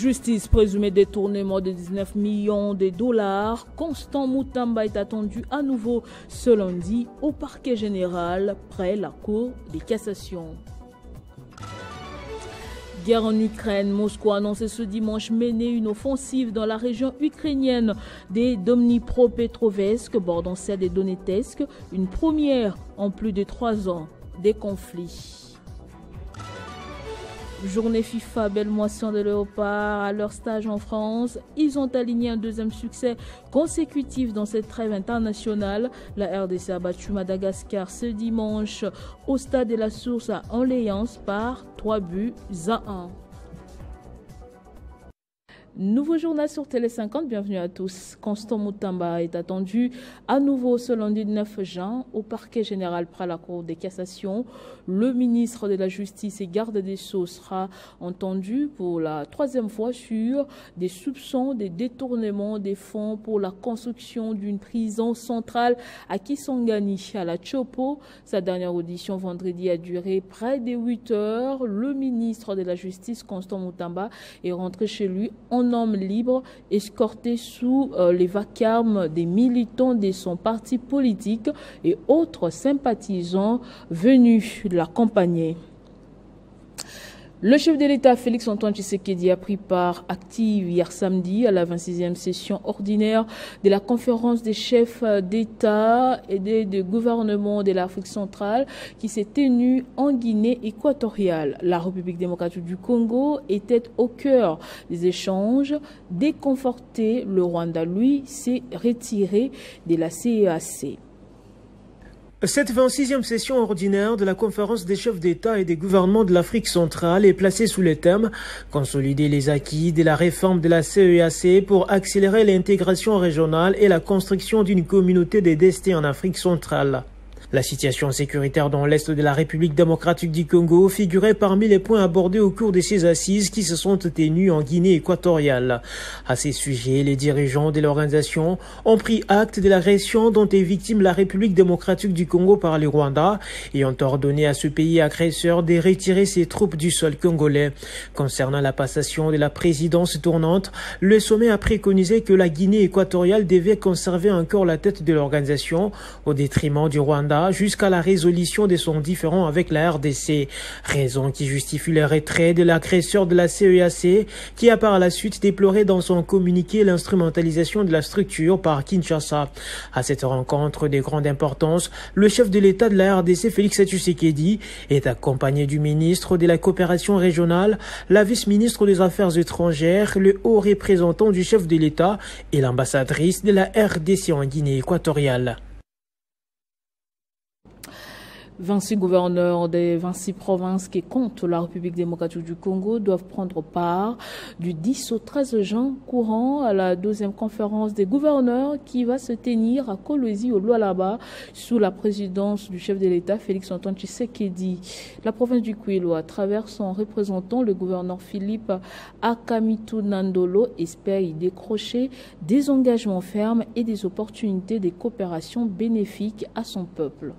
Justice présumée détournement de 19 millions de dollars. Constant Mutamba est attendu à nouveau ce lundi au parquet général près la Cour de cassation. Guerre en Ukraine, Moscou a annoncé ce dimanche mener une offensive dans la région ukrainienne des Dnipropetrovsk, bordant celle des Donetsk, une première en plus de 3 ans des conflits. Journée FIFA, belle moisson de léopards à leur stage en France. Ils ont aligné un deuxième succès consécutif dans cette trêve internationale. La RDC a battu Madagascar ce dimanche au stade de la Source à Orléans par 3-1. Nouveau journal sur Télé 50, bienvenue à tous. Constant Mutamba est attendu à nouveau ce lundi 9 juin au parquet général près la Cour de cassation. Le ministre de la Justice et garde des Sceaux sera entendu pour la 3e fois sur des soupçons de détournement des fonds pour la construction d'une prison centrale à Kisangani, à la Chopo. Sa dernière audition vendredi a duré près de 8 heures. Le ministre de la Justice, Constant Mutamba, est rentré chez lui en homme libre, escorté sous les vacarmes des militants de son parti politique et autres sympathisants venus l'accompagner. Le chef de l'État, Félix Antoine Tshisekedi, a pris part active hier samedi à la 26e session ordinaire de la conférence des chefs d'État et de gouvernement de l'Afrique centrale qui s'est tenue en Guinée équatoriale. La République démocratique du Congo était au cœur des échanges. Déconforté, le Rwanda, lui, s'est retiré de la CEAC. Cette 26e session ordinaire de la conférence des chefs d'État et des gouvernements de l'Afrique centrale est placée sous le thème « Consolider les acquis de la réforme de la CEAC pour accélérer l'intégration régionale et la construction d'une communauté des destins en Afrique centrale ». La situation sécuritaire dans l'est de la République démocratique du Congo figurait parmi les points abordés au cours de ces assises qui se sont tenues en Guinée équatoriale. À ces sujets, les dirigeants de l'organisation ont pris acte de l'agression dont est victime la République démocratique du Congo par le Rwanda et ont ordonné à ce pays agresseur de retirer ses troupes du sol congolais. Concernant la passation de la présidence tournante, le sommet a préconisé que la Guinée équatoriale devait conserver encore la tête de l'organisation au détriment du Rwanda jusqu'à la résolution de son différend avec la RDC, raison qui justifie le retrait de l'agresseur de la CEAC qui a par la suite déploré dans son communiqué l'instrumentalisation de la structure par Kinshasa. À cette rencontre de grande importance, le chef de l'État de la RDC, Félix Tshisekedi, est accompagné du ministre de la coopération régionale, la vice-ministre des Affaires étrangères, le haut représentant du chef de l'État et l'ambassadrice de la RDC en Guinée équatoriale. 26 gouverneurs des 26 provinces qui comptent la République démocratique du Congo doivent prendre part du 10 au 13 juin courant à la 2e conférence des gouverneurs qui va se tenir à Kolwezi au Lualaba sous la présidence du chef de l'État Félix Antoine Tshisekedi. La province du Kwilu, à travers son représentant, le gouverneur Philippe Akamitu Nandolo, espère y décrocher des engagements fermes et des opportunités de coopération bénéfiques à son peuple.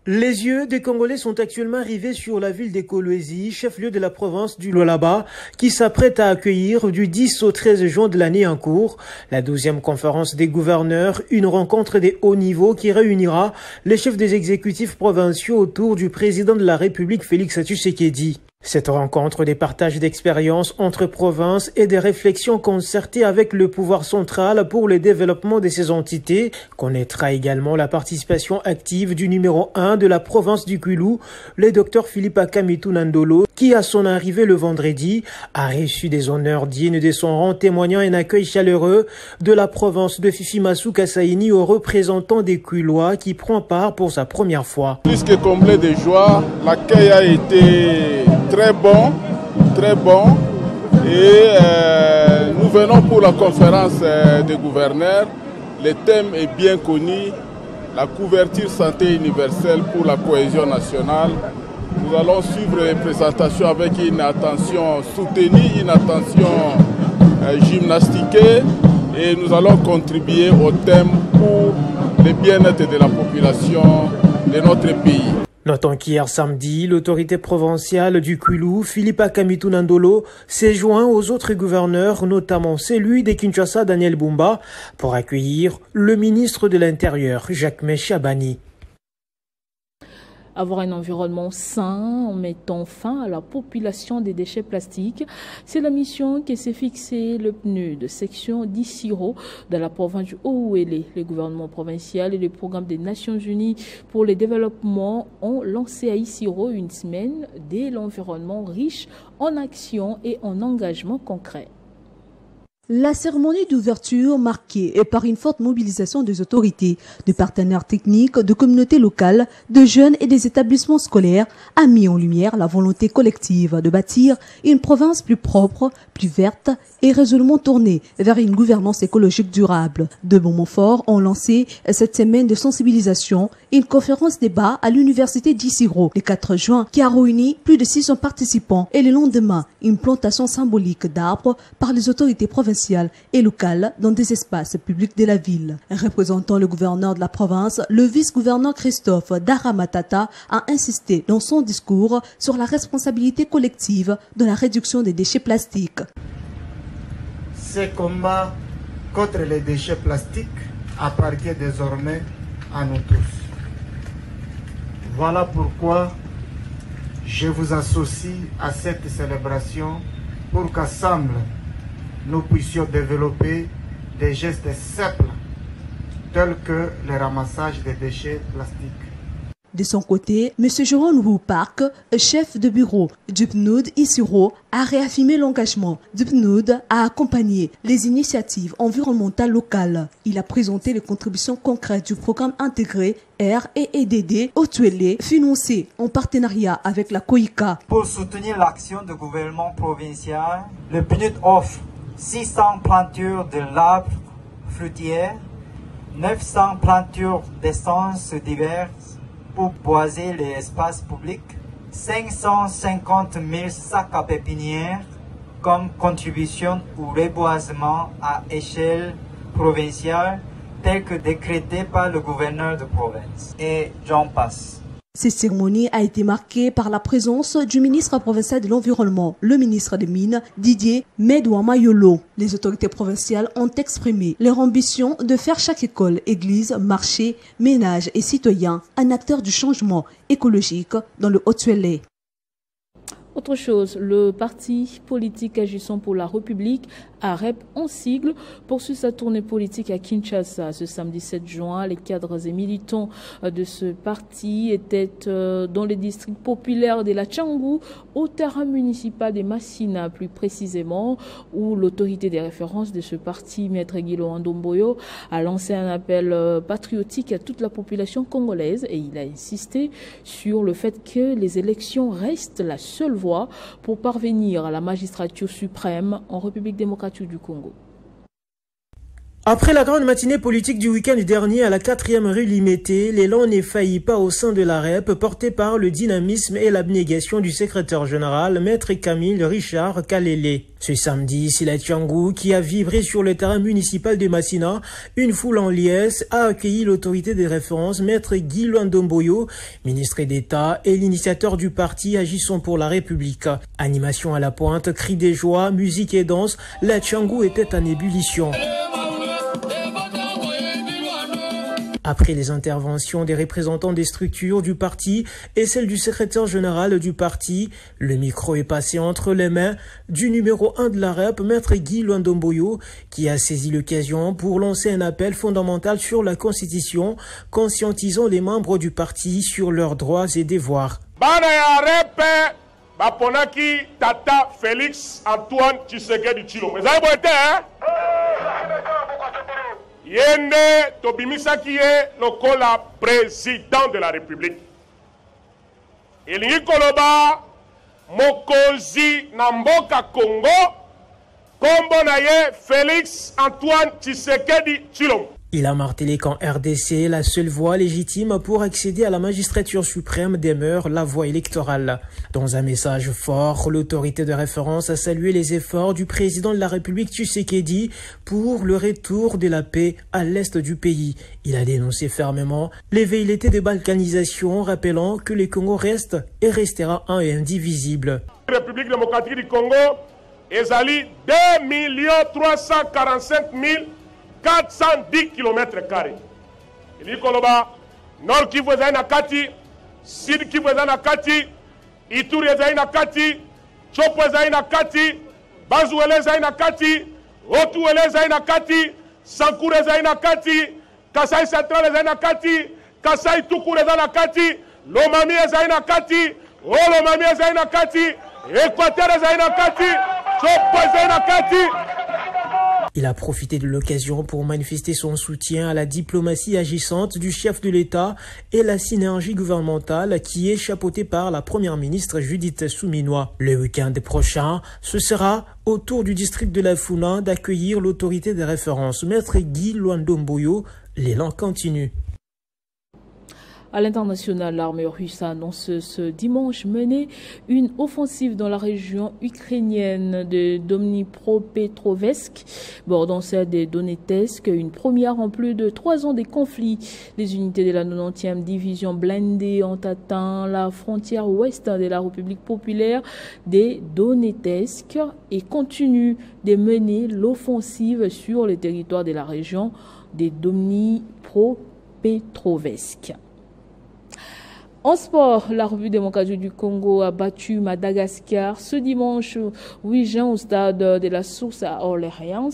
Les yeux des Congolais sont actuellement rivés sur la ville de Kolwezi, chef-lieu de la province du Lualaba, qui s'apprête à accueillir du 10 au 13 juin de l'année en cours la 12e conférence des gouverneurs, une rencontre de haut niveau qui réunira les chefs des exécutifs provinciaux autour du président de la République Félix Tshisekedi. Cette rencontre des partages d'expériences entre provinces et des réflexions concertées avec le pouvoir central pour le développement de ces entités connaîtra également la participation active du numéro 1 de la province du Kwilu, le Dr Philippe Akamitu Nandolo, qui à son arrivée le vendredi a reçu des honneurs dignes de son rang, témoignant un accueil chaleureux de la province de Fifi-Massou Kassaïni au représentant des Kwilois qui prend part pour sa première fois. Plus que comblé de joie, l'accueil a été très bon, et nous venons pour la conférence des gouverneurs. Le thème est bien connu, la couverture santé universelle pour la cohésion nationale. Nous allons suivre les présentations avec une attention soutenue, une attention gymnastiquée, et nous allons contribuer au thème pour le bien-être de la population de notre pays. Notons qu'hier samedi, l'autorité provinciale du Kwilu, Philippe Akamitou Nandolo, s'est joint aux autres gouverneurs, notamment celui de Kinshasa, Daniel Bumba, pour accueillir le ministre de l'Intérieur, Jacques Chabani. Avoir un environnement sain en mettant fin à la population des déchets plastiques, c'est la mission que s'est fixée le PNUD, section d'Issiro, dans la province du Haut-Ouélé. Le gouvernement provincial et le programme des Nations Unies pour le développement ont lancé à Issiro une semaine de l'environnement riche en actions et en engagements concrets. La cérémonie d'ouverture marquée par une forte mobilisation des autorités, de partenaires techniques, de communautés locales, de jeunes et des établissements scolaires a mis en lumière la volonté collective de bâtir une province plus propre, plus verte et résolument tournée vers une gouvernance écologique durable. De bons mots forts ont lancé cette semaine de sensibilisation une conférence débat à l'université d'Issiro le 4 juin qui a réuni plus de 600 participants et le lendemain une plantation symbolique d'arbres par les autorités provinciales et locales dans des espaces publics de la ville. Représentant le gouverneur de la province, le vice-gouverneur Christophe Daramatata a insisté dans son discours sur la responsabilité collective de la réduction des déchets plastiques. Ce combat contre les déchets plastiques appartient désormais à nous tous. Voilà pourquoi je vous associe à cette célébration pour qu'ensemble, nous puissions développer des gestes simples tels que le ramassage des déchets plastiques. De son côté, M. Jérôme Wu Park, chef de bureau du PNUD Issiro, a réaffirmé l'engagement du PNUD à accompagner les initiatives environnementales locales. Il a présenté les contributions concrètes du programme intégré R&EDD Haut-Ouélé, financé en partenariat avec la COICA. Pour soutenir l'action du gouvernement provincial, le PNUD offre 600 plantures de l'arbre fruitier, 900 plantures d'essences diverses pour boiser les espaces publics, 550 000 sacs à pépinière comme contribution au reboisement à échelle provinciale tel que décrété par le gouverneur de province. Et j'en passe. Cette cérémonie a été marquée par la présence du ministre provincial de l'Environnement, le ministre des Mines, Didier Medouama-Yolo. Les autorités provinciales ont exprimé leur ambition de faire chaque école, église, marché, ménage et citoyen un acteur du changement écologique dans le Haut-Ouélé. Autre chose, le parti politique Agissons pour la République, AREP en sigle, poursuit sa tournée politique à Kinshasa. Ce samedi 7 juin, les cadres et militants de ce parti étaient dans les districts populaires de la Tchangou, au terrain municipal des Massina, plus précisément, où l'autorité des références de ce parti, Maître Guilo Ndomboyo, a lancé un appel patriotique à toute la population congolaise et il a insisté sur le fait que les élections restent la seule voie pour parvenir à la magistrature suprême en République démocratique du Congo. Après la grande matinée politique du week-end dernier à la 4e rue Limété, l'élan n'est failli pas au sein de la REP, porté par le dynamisme et l'abnégation du secrétaire général, Maître Camille Richard Kalele. Ce samedi, c'est la Tchangou qui a vibré sur le terrain municipal de Massina. Une foule en liesse a accueilli l'autorité des références, Maître Guy Ndomboyo, ministre d'État et l'initiateur du parti Agissons pour la République. Animation à la pointe, cris de joie, musique et danse, la Tchangou était en ébullition. Après les interventions des représentants des structures du parti et celles du secrétaire général du parti, le micro est passé entre les mains du numéro 1 de la REP, Maître Guy Ndomboyo, qui a saisi l'occasion pour lancer un appel fondamental sur la Constitution, conscientisant les membres du parti sur leurs droits et devoirs. Baponaki Tata Félix Antoine Tshisekedi Tshilombo. Yende Tobimisaki est le président de la République. Elingi Koloba Mokozi Namboka Congo Kombo Naye Félix Antoine Tshisekedi Tshilombo. Il a martelé qu'en RDC, la seule voie légitime pour accéder à la magistrature suprême demeure la voie électorale. Dans un message fort, l'autorité de référence a salué les efforts du président de la République Tshisekedi pour le retour de la paix à l'est du pays. Il a dénoncé fermement les velléités de balkanisation, rappelant que le Congo reste et restera un et indivisible. La République démocratique du Congo est allée 2 345 410 km². Il dit Koloba, Nord Kivu est na kati, Sud Kivu est na kati, Ituri est na kati, Chopo est na kati, Bazuele est na kati, Otuele est na kati, Sankure est na kati, Kasai Central est na kati, Kasai Tukure est na kati, Lomami est na kati, Olomami est na kati, Équateur est na kati, Chopo est na kati. Il a profité de l'occasion pour manifester son soutien à la diplomatie agissante du chef de l'État et la synergie gouvernementale qui est chapeautée par la première ministre Judith Suminwa. Le week-end prochain, ce sera au tour du district de la Funa d'accueillir l'autorité de référence, Maître Guy Luandomboyo. L'élan continue. À l'international, l'armée russe a annoncé ce dimanche mener une offensive dans la région ukrainienne de Dnipropetrovsk, bordant celle de Donetsk, une première en plus de 3 ans de conflit. Les unités de la 90e division blindée ont atteint la frontière ouest de la République populaire de Donetsk et continuent de mener l'offensive sur le territoire de la région de Dnipropetrovsk. En sport, la République démocratique du Congo a battu Madagascar ce dimanche 8 juin au stade de la Source à Orléans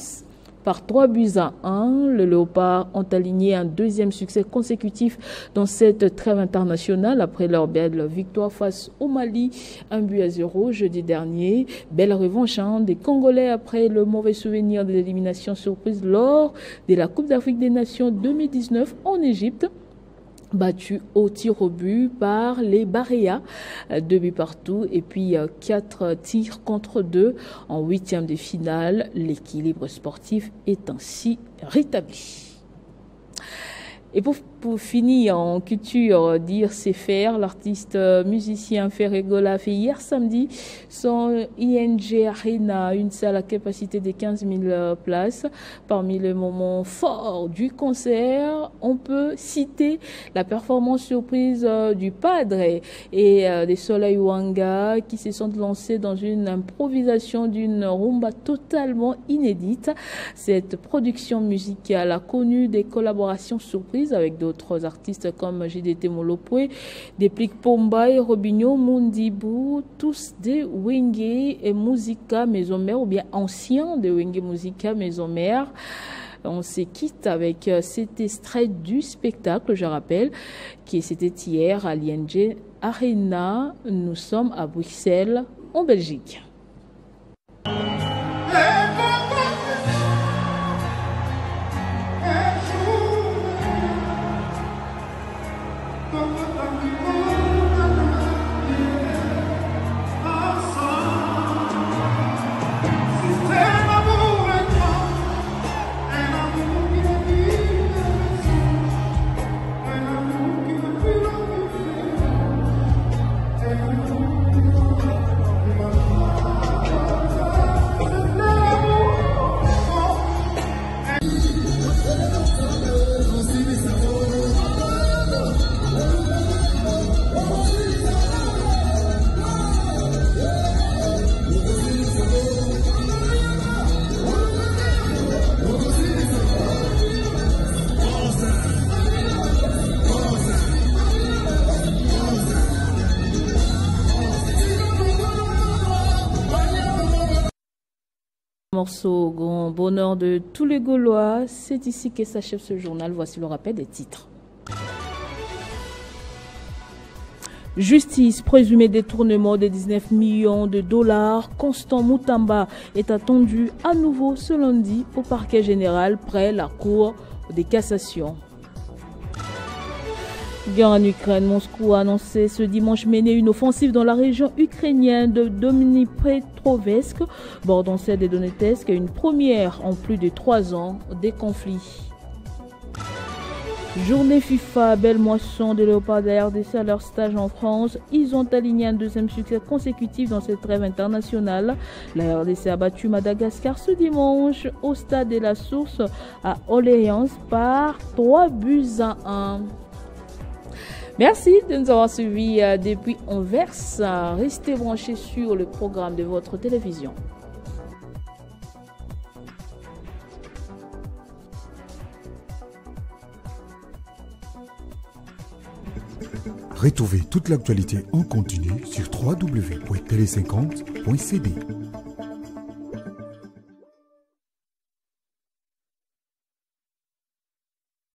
par 3-1. Les Léopards ont aligné un deuxième succès consécutif dans cette trêve internationale après leur belle victoire face au Mali, 1-0 jeudi dernier. Belle revanche des Congolais après le mauvais souvenir de l'élimination surprise lors de la Coupe d'Afrique des Nations 2019 en Égypte. Battu au tir au but par les Baréas, 2 buts partout et puis 4 tirs contre 2 en 8e de finale. L'équilibre sportif est ainsi rétabli. Et pour finir en culture, dire c'est faire, l'artiste musicien Ferré Gola fait hier samedi son ING Arena, une salle à capacité de 15 000 places. Parmi les moments forts du concert, on peut citer la performance surprise du Padre et des Soleil Wanga qui se sont lancés dans une improvisation d'une rumba totalement inédite. Cette production musicale a connu des collaborations surprises avec d'autres artistes comme JDT Molopwe, Deplik Pomba et Robinho Mundibu, tous de Wenge et Musica Maison Mère ou bien anciens de Wenge Musica Maison Mère. On se quitte avec cet extrait du spectacle, je rappelle, qui c'était hier à l'ING Arena. Nous sommes à Bruxelles, en Belgique. Morceau grand bonheur de tous les Gaulois. C'est ici que s'achève ce journal. Voici le rappel des titres. Justice, présumé détournement de 19 millions de dollars. Constant Mutamba est attendu à nouveau ce lundi au parquet général près la Cour de cassation. Guerre en Ukraine, Moscou a annoncé ce dimanche mener une offensive dans la région ukrainienne de Dnipropetrovsk, bordant celle de Donetsk, une première en plus de 3 ans des conflits. Journée FIFA, belle moisson des Léopards de la RDC à leur stage en France. Ils ont aligné un deuxième succès consécutif dans cette trêve internationale. La RDC a battu Madagascar ce dimanche au stade de la Source à Orléans par 3-1. Merci de nous avoir suivis depuis Anvers. Restez branchés sur le programme de votre télévision. Retrouvez toute l'actualité en continu sur www.tele50.cd.